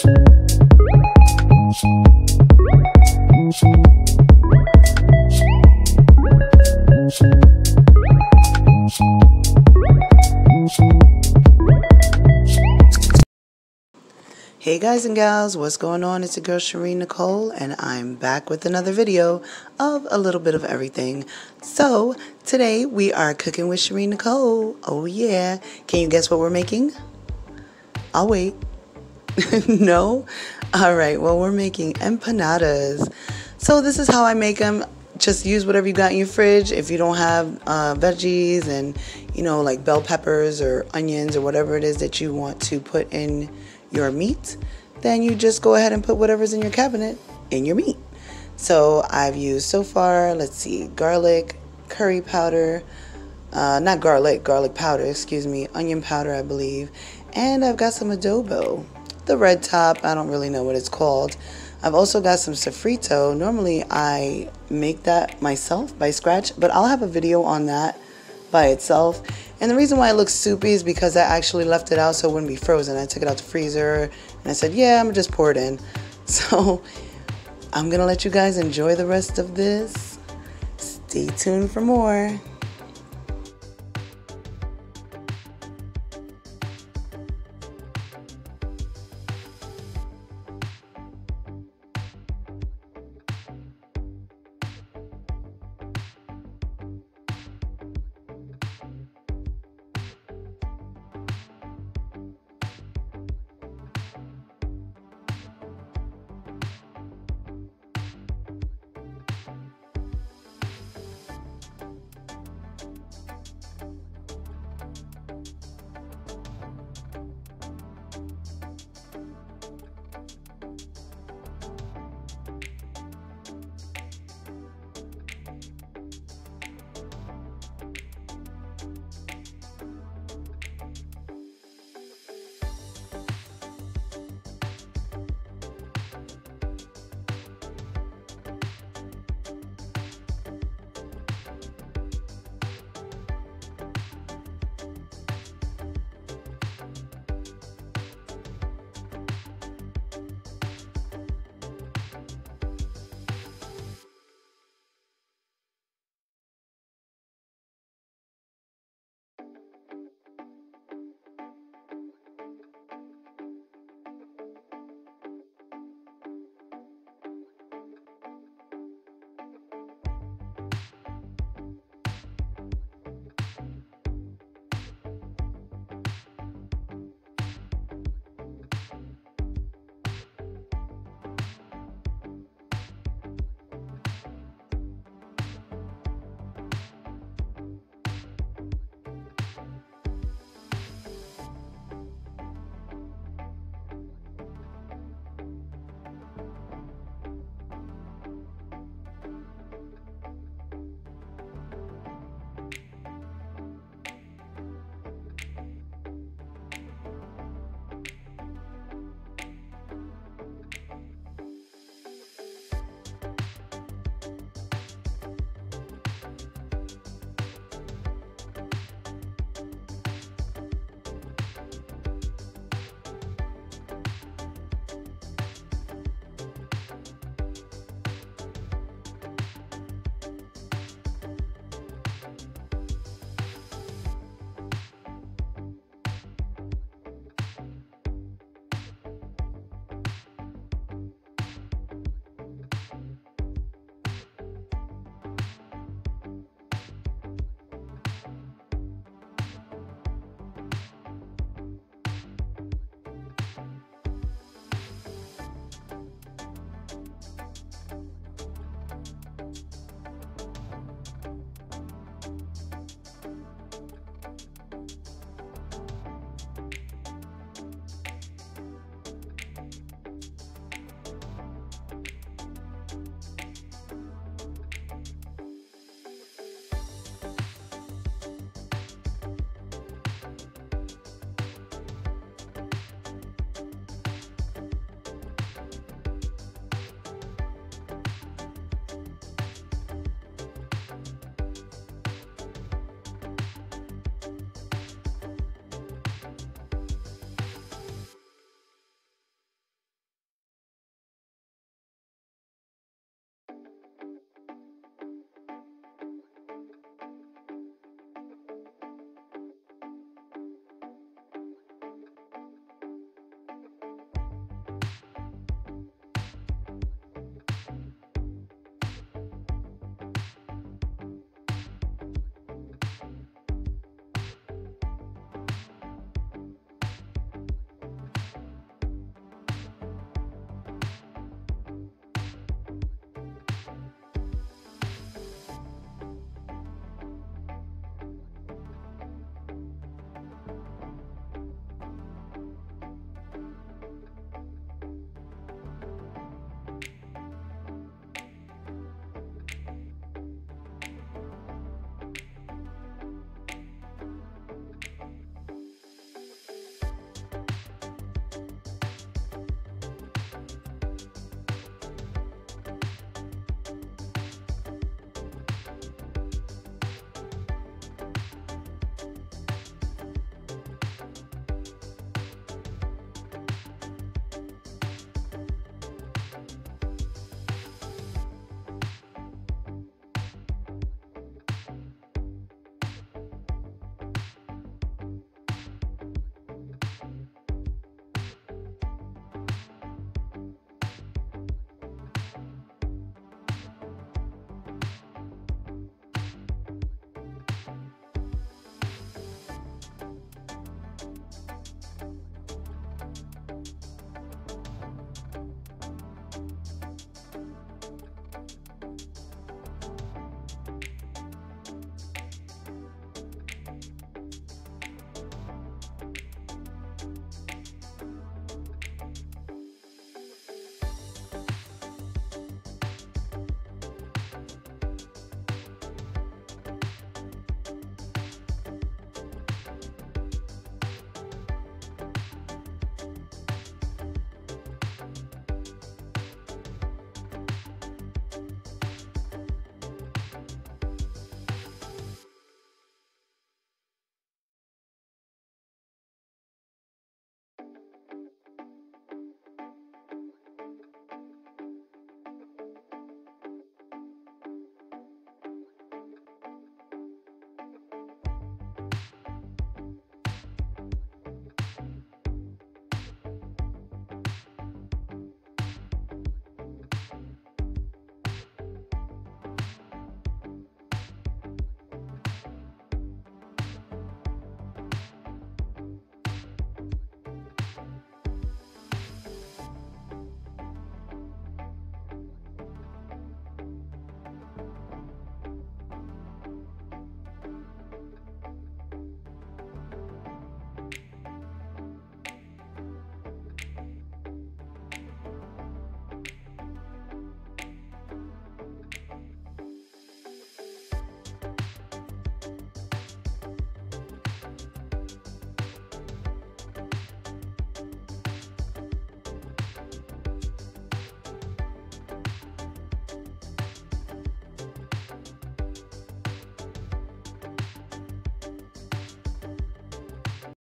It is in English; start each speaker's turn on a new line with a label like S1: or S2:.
S1: Hey guys and gals, what's going on? It's your girl Shireen Nicole, and I'm back with another video of a little bit of everything. So today we are cooking with Shireen Nicole. Oh yeah. Can you guess what we're making? I'll wait. No? Alright, well, we're making empanadas. So this is how I make them. Just use whatever you got in your fridge. If you don't have veggies and, you know, like bell peppers or onions or whatever it is that you want to put in your meat, then you just go ahead and put whatever's in your cabinet in your meat. So I've used so far, let's see, garlic, curry powder, not garlic powder, excuse me, onion powder, I believe. And I've got some adobo, the red top, I don't really know what it's called. I've also got some sofrito. Normally I make that myself by scratch, but I'll have a video on that by itself. And the reason why it looks soupy is because I actually left it out so it wouldn't be frozen. I took it out the freezer and I said, yeah, I'm gonna just pour it in. So I'm gonna let you guys enjoy the rest of this. Stay tuned for more.